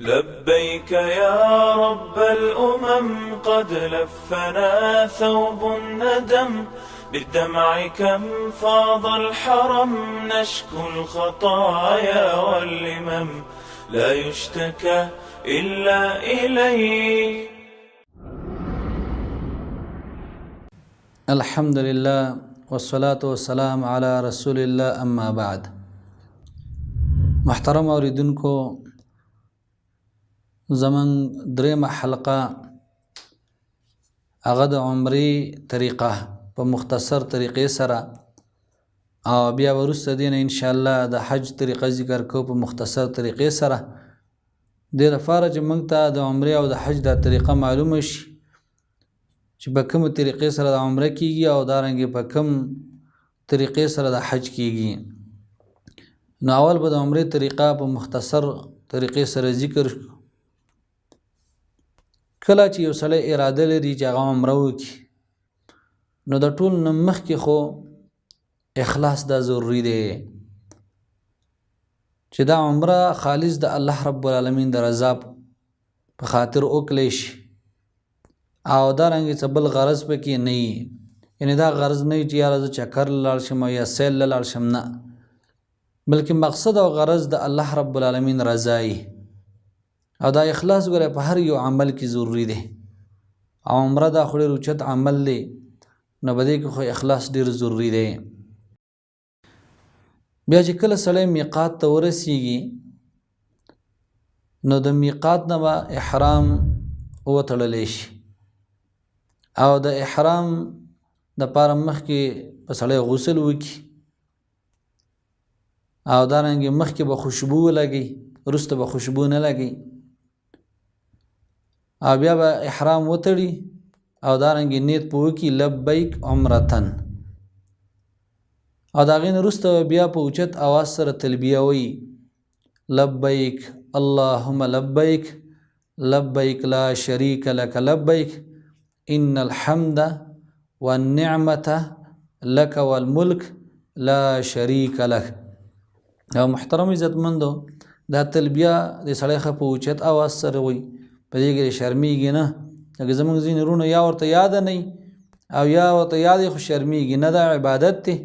لبيك يا رب الأمم قد لفنا ثوب الندم بالدمع كم فاض الحرم نشكو الخطايا واللمم لا يشتكى إلا إليك. الحمد لله والصلاة والسلام على رسول الله اما بعد. محترم اوریدونکو، زمن درېمه حلقه هغه د عمرې طریقه په مختصر طریقې سره او بیا وروسته دین ان شاء الله د حج طریقه ذکر کو په مختصر طریقې سره. د لپاره چې موږ ته د عمرې او د حج د طریقه معلومه شي چې په کوم طریقې سره د عمره کیږي او دارنګه په کوم طریقې سره د حج کیږي. نو اول به د عمرې طریقه په مختصر طریقې سره ذکر. کله چې یو سړی اراده لري چې هغه عمره وکړي نو د ټول نه مخکې خو اخلاص دا ضروري دی چې دا عمره خالص د الله رب العالمین د رضا په خاطر وکړي شي او دارنګه څه بل غرض پکې نه وي. یعنی دا غرض نه چې یاره زه چکر لاړ شم یا سیل لاړ شم، نه، بلکې مقصد او غرض د الله رب العالمین رضا وي. او دا اخلاص ګره په هر یو عمل کې ضروری دی. او عمره دا خو ډېر اوچت عمل دی، نو په دې کې خو اخلاص ډېر ضروری دی. بیا چې کله سړی میقات ته ورسیږي نو د میقات نه به احرام وتړلی شي او د احرام د پاره مخکې په سړی غسل وکړي او دارنګې مخکې به خوشبو ولګي، وروسته به خوشبو نه لګي، او بیا به احرام وتړي او دارنګې نیت په وکړي لبیک عمرتن، او د هغې نه وروسته بیا په اوچت اواز سره تلبیه وایي لبیک اللهم لبیک لبیک لا شریک لک لبیک ان الحمد والنعمة لك والملك لا شریک لک. او محترم عزتمندو، دا تلبیه د سړی ښه په اوچت اواز سره وایي، په دې کې شرمیږي نه. لکه زموږ ځینې وروڼه یا ورته یاده نه او یا ورته یاد خو شرمیږي نه. دا عبادت دی،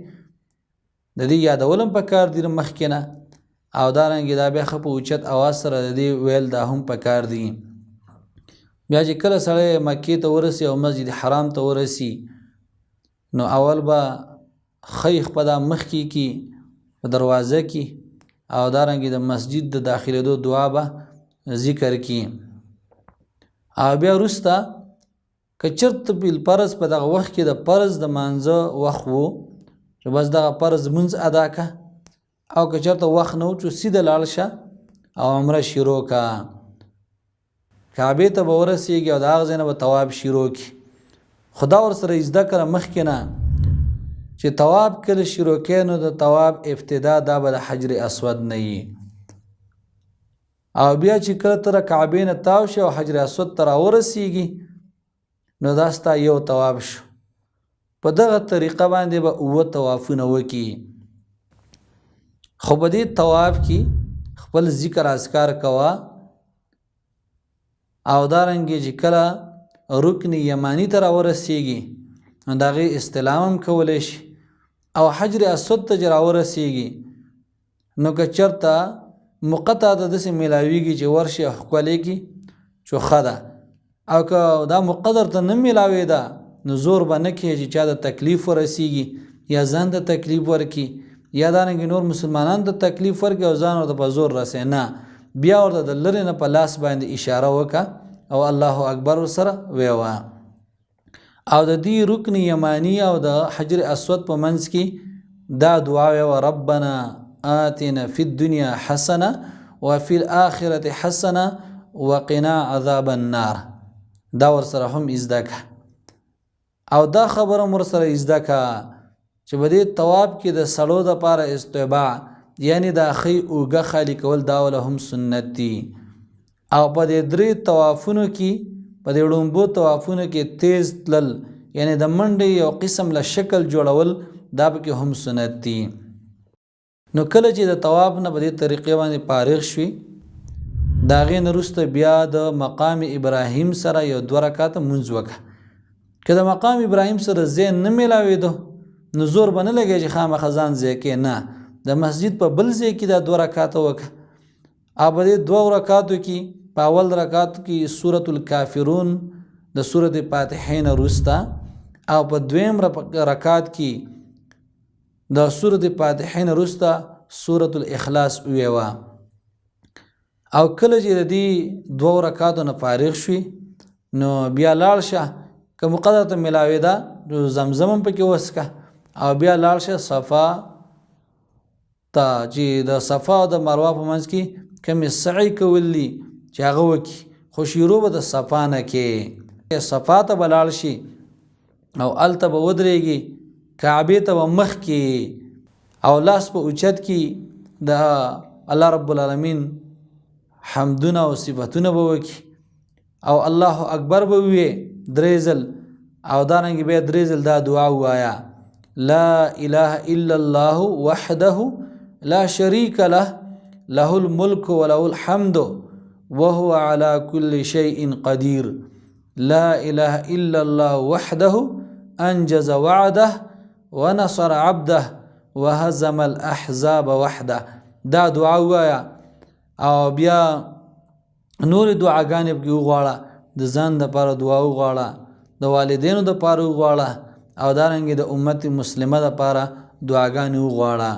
د دې یادول هم پکار دي مخکې نه، او دارنګې دا بیا ښه په اوچت اواز سره د دې ویل دا هم پکار دي. بیا چې کله سړی مکې ته ورسي او مسجد حرام ته ورسي نو اول به خیخ په دا مخکې کې په دروازه کې او دارنګې د مسجد د داخلېدو دعا به ذکر کی. او بیا وروسته که چېرته بالفرض په دغه وخت کې د فرض د مانځه وخت و چې بس دغه فرض لمونځ ادا که، او که چېرته وخت نه و چې سیده لاړ شه او عمره شروع که. کعبې ته به ورسېږي او د هغه ځای نه به طواف شروع کړي. خو دا ورسره زده کړه مخکې نه چې طواف کله شروع کوي نو د طواف ابتدا دا به د حجر اسود نه وي، او بیا چې کله ته کعبې نه تاو شي او حجر اسود ته راورسېږي نو دا ستا یو طواف شو. په دغه طریقه باندې به 9 طوافونه وکړي. خو په دې طواف کې خپل ذکر اذکار کوه او دارنګې چې کله رکن یمانی ته راورسېږي نو د هغې استلام هم کولی شي، او حجر اسود ته چې راورسېږي نو که چېرته مقطع ته داسې میلاویږي چې ورشي او ښکلې کړي چې ښه ده، او که دا مقدر ته نه میلاوېده نو زور به نه کړي چې چا د تکلیف ورسېږي یا ځان ته تکلیف ورکړي یا دارنګې نور مسلمانان ته تکلیف ورکړي او ځان ورته په زور رسې. نه، بیا ورته د لرې نه په لاس باندې اشاره وکړه او الله اکبر ورسره ویوه. او د دې رکن یمانی او د حجر اسود په منځ کې دا دعا ویوه ربنا آتنا فی الدنیا حسنه وفي الآخرة حسنه وقنا عذاب النار. دا ورسره هم ازده که، او دا خبره ورسره ازده که چې په دې طواف کې د سړو دپاره استباع یعنی دا ښی اوږه خالي کول دا وله هم سنت دي. او په دې 3 طوافونو کې په دې ړومبو طوافونو کې تیز تلل یعنی د منډې یو قسم له شکل جوړول دا پکې هم سنت دي. نو کله چې د طواف نه په دې طریقې باندې فارغ شوي د هغې نه وروسته بیا د مقام ابراهیم سره یو 2 رکعاته مونځ وکړه. که د مقام ابراهیم سره ځای نه میلاوېدو نو زور به نه لګی چې خامخا ځان ځای کې، نه، د مسجد په بل ځای کې دا 2 رکعاته وکړه. او په دې 2 رکعاتو کې په اول رکعت کې سورة الکافرون د سورة فاتحې نه وروسته او په دویم رکعت کې د سورة فاتحې نه وروسته سورة الاخلاص وویوه. او کله چې د دې 2 رکعاتو نه فارغ شوي نو بیا لاړ شه، که مقدر ته میلاوېده نو زمزم هم پکې وڅښه او بیا لاړ شه صفا ته، چې د صفا او د مروه په منځ کې کمې سعی کول دي چې هغه وکړي، خو شروع به د صفا نه کې. صفا ته به لاړ شي او هلته به ودرېږي، کعبې ته به مخ کې او لاس په اوچت کې د الله رب العالمین حمدونه او صفتونه به وکړي او الله اکبر به ووایي 3 ځل او دارنګې بیا 3 ځل دا دعا ووایه: لا اله الا الله وحده لا شریک له له الملک وله الحمد وهو على كل شيء قدير. لا اله الا الله وحده انجز وعده ونصر عبده وهزم الاحزاب وحده. دا دعا ووایه او بیا نور دعاګانې پکې وغواړه، د ځان دپاره دعا وغواړه، د والدینو دپاره وغواړه او دارنګې د امت مسلمه دپاره دعاګانې وغواړه.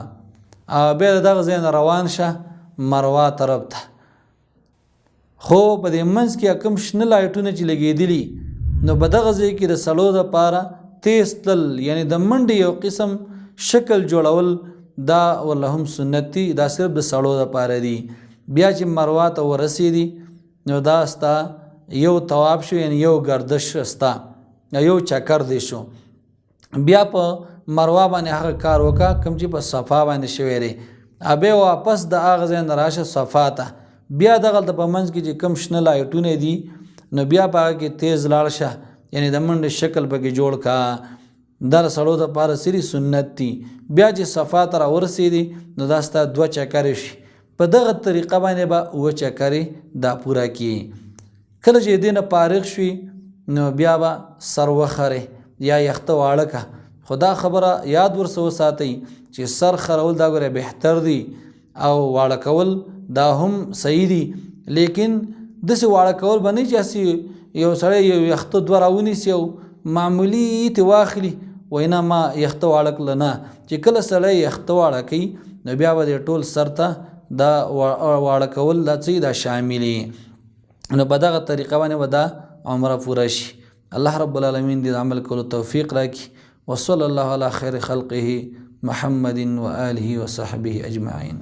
او بیا د دغه ځای نه روان شه مروه طرف ته. خو په دې منځ کې کوم شنه لایټونه چې لګېدلي نو په دغه ځای کې د سړو دپاره تیز تلل، یعنی د منډې یو قسم شکل جوړول، دا والله هم سنت دي، دا صرف د سړو دپاره دي. بیا چې مروه ته ورسېدي نو دا ستا یو طواف شو، یعنی یو گردش ستا یو چکر دی شو. بیا په مروه باندې هغه کار وکړه کوم چې په صفا باندې شوی دی. بیا واپس د هغه ځای نه راشه صفا ته، بیا دغلته په منځ کې چې کوم شنه لایټونه دي نو بیا په هغه کې تیز لاړ شه، یعنی د منډې شکل پکې جوړ کا. دا سړو دپاره سری سنت دي. بیا چې صفا ته راورسېدي نو دا ستا 2 چکرې شي. په دغه طریقه باندې به 2 چکرې دا پوره کړي. کله چې دې نه فارغ شوي نو بیا به سر وخرې یا یخته واړه که. خو دا خبره یاد ورسه وساتئ چې سر خرول دا ګوره بهتر دي او واړه کول دا هم صحیح دي، لیکن داسې واړه کول به نه چې هسې یو سړی یو یخته 2 راونیسي او معمولي تې واخلي وایي نه ما یخته واړه کړله. نه، چې کله سړی یخته واړه کوي نو بیا به د ټول سر ته دا واړه کول دا څه دا شاملي. نو په دغه طریقه باندې به دا عمره پوره شي. الله رب العالمین دې عمل کولو توفیق راکړي. وصلی الله علی خیر خلقه محمد و آله و صحبه اجمعین.